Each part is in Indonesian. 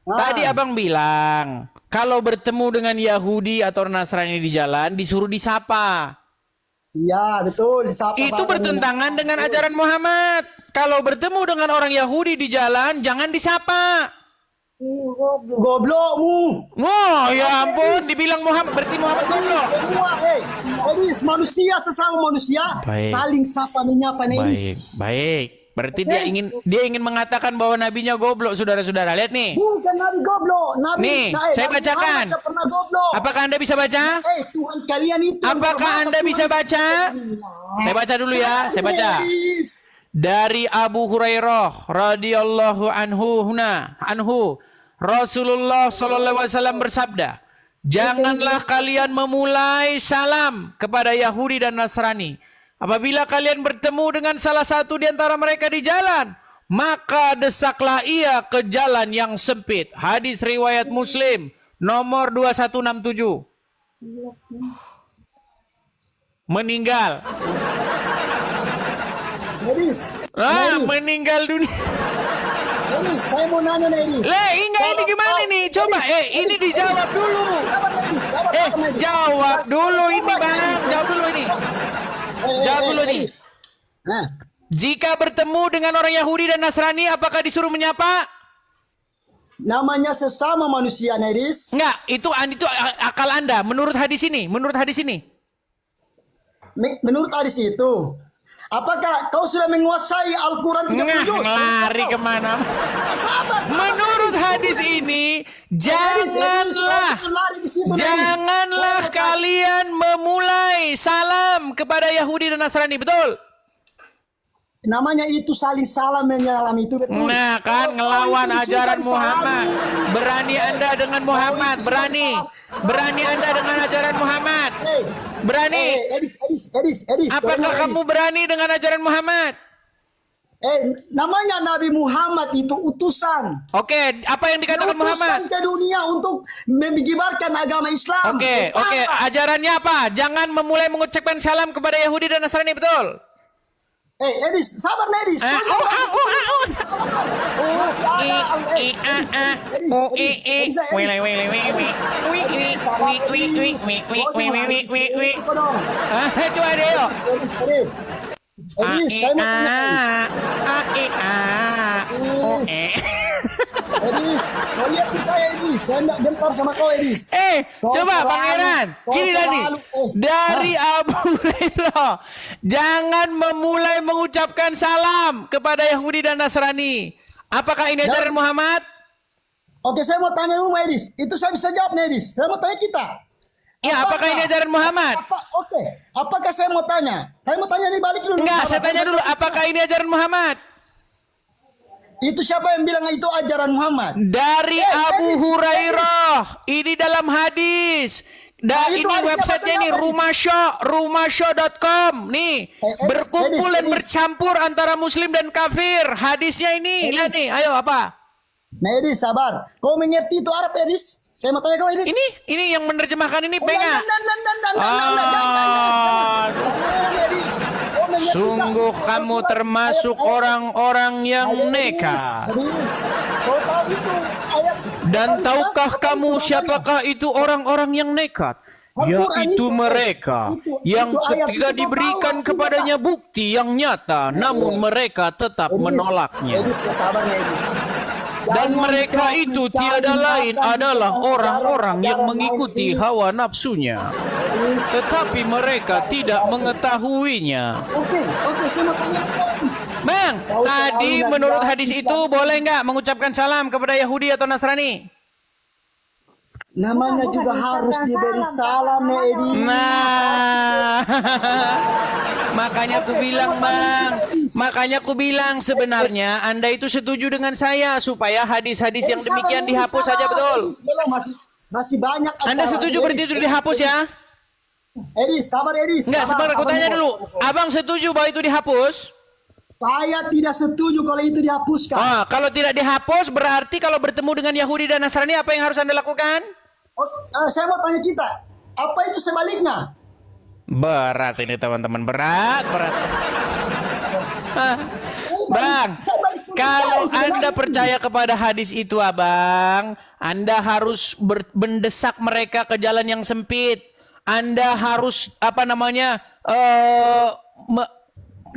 Tadi Ah, abang bilang, kalau bertemu dengan Yahudi atau Nasrani di jalan, disuruh disapa. iya betul. Disapa Itu Pak Kamina. bertentangan dengan ajaran Muhammad. Kalau bertemu dengan orang Yahudi di jalan, jangan disapa. Goblokmu. Oh ya Oke, ampun, Edis. dibilang Muhammad, berarti Muhammad Edis, goblok. semua, Edis, manusia sesama manusia, Baik, saling sapa menyapa, baik, Edis. baik. Berarti Oke? dia ingin mengatakan bahwa nabinya goblok, saudara-saudara. Lihat nih. Bukan Nabi goblok, Nih, saya Nabi Muhammad bacakan. tak pernah goblok. Apakah Anda bisa baca? Tuhan kalian itu yang Apakah termasuk Anda bisa Tuhan. baca? Saya baca dulu ya, saya baca. Edis. Dari Abu Hurairah radhiyallahu anhu Rasulullah sallallahu alaihi wasallam bersabda, janganlah kalian memulai salam kepada Yahudi dan Nasrani apabila kalian bertemu dengan salah satu di antara mereka di jalan, maka desaklah ia ke jalan yang sempit. Hadis riwayat Muslim nomor 2167. Meninggal. Edis, Meninggal dunia. Edis, saya mau nanya nih, Edis. Enggak, ini gimana nih? Coba, ini dijawab dulu. Jawab dulu ini, Bang. Jawab dulu ini. Jawab dulu nih. Nah, Jika bertemu dengan orang Yahudi dan Nasrani, apakah disuruh menyapa? namanya sesama manusia, Edis. Enggak, itu akal Anda. Menurut hadis ini. Menurut hadis itu, apakah kau sudah menguasai Al-Quran 30 juz? Lari kemana? Sabar. Menurut hadis ini, janganlah kalian memulai salam kepada Yahudi dan Nasrani, betul? Namanya itu saling salam menyalam itu betul. Nah kan ngelawan itu ajaran susah Muhammad. disalami. Berani Anda dengan Muhammad, itu susah berani. disalami. Berani Anda dengan ajaran Muhammad. Berani. Edis. Apakah Dengar, kamu berani dengan ajaran Muhammad? namanya Nabi Muhammad itu utusan. Oke, apa yang dikatakan Muhammad? Diutuskan ke dunia untuk menyebarkan agama Islam. Oke, Betapa. ajarannya apa? Jangan memulai mengucapkan salam kepada Yahudi dan Nasrani, betul? Edis, sabar Edis. Coba deh yuk. Edis, saya mau tanya. Edis, kau lihat di saya Edis. Saya tidak gentar sama kau Edis. Coba Pangeran, gini Dani. Dari Abu Hurairah, jangan memulai mengucapkan salam kepada Yahudi dan Nasrani. Apakah ini ajaran Muhammad? Oke, saya mau tanya dulu Edis. Itu saya bisa jawab Edis. Saya mau tanya kita. Ya, apakah ini ajaran Muhammad? Apakah saya mau tanya? Saya mau tanya nih balik dulu. Enggak, saya tanya dulu, apakah ini ajaran Muhammad? Itu siapa yang bilang itu ajaran Muhammad? Dari Abu Hurairah. Ini dalam hadis. Dan ini websitenya nih rumahshow.com nih, berkumpul dan bercampur antara muslim dan kafir. Hadisnya ini, lihat nih, ayo apa? Nah Edis, sabar. Kau mengerti itu Arab Edis? Saya mau tanya kau Edis. Ini yang menerjemahkan ini pengen. Sungguh kamu termasuk orang-orang yang nekat. Dan tahukah kamu siapakah itu orang-orang yang nekat? Yaitu mereka yang ketika diberikan kepadanya bukti yang nyata, namun mereka tetap menolaknya. Dan mereka itu tiada lain adalah orang-orang yang mengikuti hawa nafsunya, tetapi mereka tidak mengetahuinya. Oke, saya mau tanya. Bang, tadi menurut hadis itu boleh nggak mengucapkan salam kepada Yahudi atau Nasrani? Namanya juga harus diberi salam ya Edi. Nah, makanya aku bilang Bang, makanya aku bilang sebenarnya Anda itu setuju dengan saya supaya hadis-hadis yang demikian dihapus saja, betul? Masih banyak. Anda setuju berarti itu dihapus ya? Edis, sabar Edis. Enggak, sebentar aku tanya dulu. Abang setuju bahwa itu dihapus? Saya tidak setuju kalau itu dihapuskan. Kalau tidak dihapus berarti kalau bertemu dengan Yahudi dan Nasrani apa yang harus Anda lakukan? Saya mau tanya kita, apa itu sebaliknya? Berat ini teman-teman, berat. Bang, balik kalau kau, sudah Anda balik. percaya kepada hadis itu, Abang, Anda harus mendesak mereka ke jalan yang sempit. Anda harus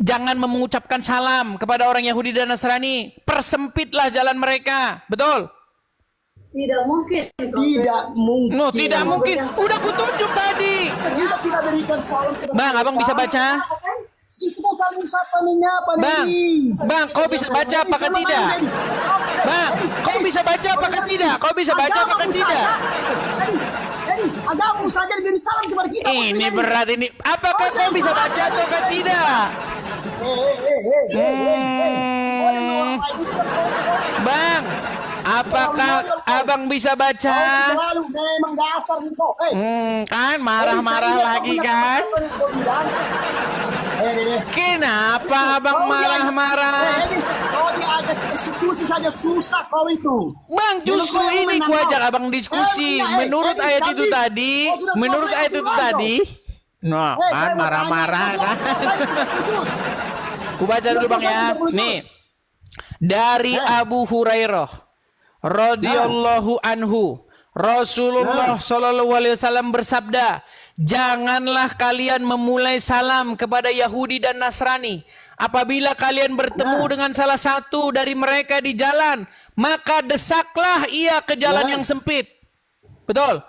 jangan mengucapkan salam kepada orang Yahudi dan Nasrani. Persempitlah jalan mereka. Betul? Tidak mungkin. Tidak mungkin. No, tidak mungkin. Udah kutunjuk tadi. Kita tidak berikan salam kepada Bang, Abang bisa baca? Kita saling sapa menyapa Bang, nih. Bang, kau bisa baca apakah tidak? Bang, kau bisa baca apakah tidak? Kau bisa baca apakah tidak? Gadis, agamamu saja diberi salam kepada kita. Ini berat ini. Apakah kau bisa baca ataukah tidak? Bang, apakah Abang bisa baca? Selalu memang dasar kau. Kan marah-marah lagi kan? Kenapa Abang marah-marah? Kau diajak eksekusi saja susah kau itu. Bang, justru ini gua ajak Abang diskusi. Menurut ayat itu tadi, nah, kan marah-marah kan? Ku baca dulu Bang ya. Nih. Dari Abu Hurairah radhiyallahu anhu, Rasulullah sallallahu alaihi wasallam bersabda, "Janganlah kalian memulai salam kepada Yahudi dan Nasrani. Apabila kalian bertemu dengan salah satu dari mereka di jalan, maka desaklah ia ke jalan yang sempit." Betul?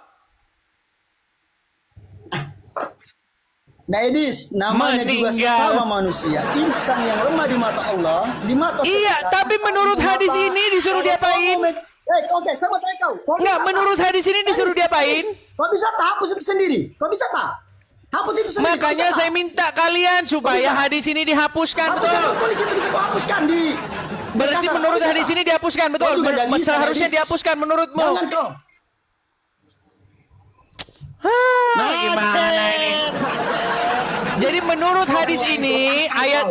Nah, Edis, namanya juga sama manusia. Insan yang lemah di mata Allah, di mata Iya, tapi menurut hadis ini disuruh diapain? Saya mau tanya kau. Enggak, menurut hadis ini disuruh diapain? Kau bisa tak hapus itu sendiri? Kau bisa tak? Hapus itu sendiri. Makanya saya minta kalian supaya hadis ini dihapuskan, hapus betul. itu tulis itu bisa kau hapuskan di. Berarti menurut hadis ini dihapuskan, betul. Seharusnya dihapuskan menurutmu. Jangan kau. Gimana ini? Jadi menurut hadis ini,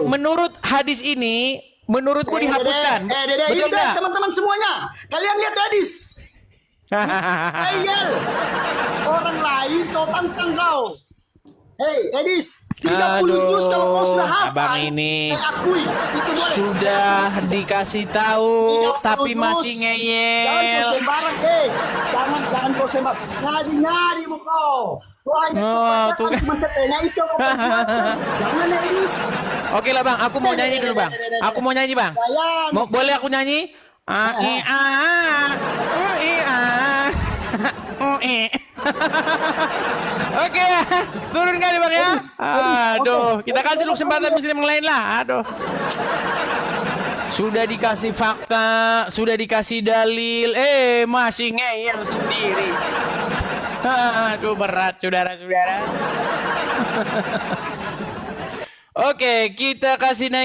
menurut hadis ini, menurutku dihapuskan. Betul enggak? Teman-teman semuanya, kalian lihat Edis. Ayel, orang lain kau tantang kau. Hei Edis, 30 juz kalau kau sudah hafal. Abang ini saya akui itu boleh. sudah dikasih tahu 30 tapi juz. masih Jangan kau ngeyel. sembarang, jangan kau sembarang. Ngadi mau kau. Kau hanya tuh kan. cuma setengah itu kau perbuatan. Jangan Edis. Oke lah Bang, aku mau nyanyi dulu Bang. Aku mau nyanyi Bang. Boleh aku nyanyi? Oke, turunkan nih Bang ya. Aduh, kita kasih lu kesempatan muslim yang lain lah. Aduh. Sudah dikasih fakta, sudah dikasih dalil, masih ngeyel sendiri. Aduh, berat saudara-saudara. Oke, kita kasih naik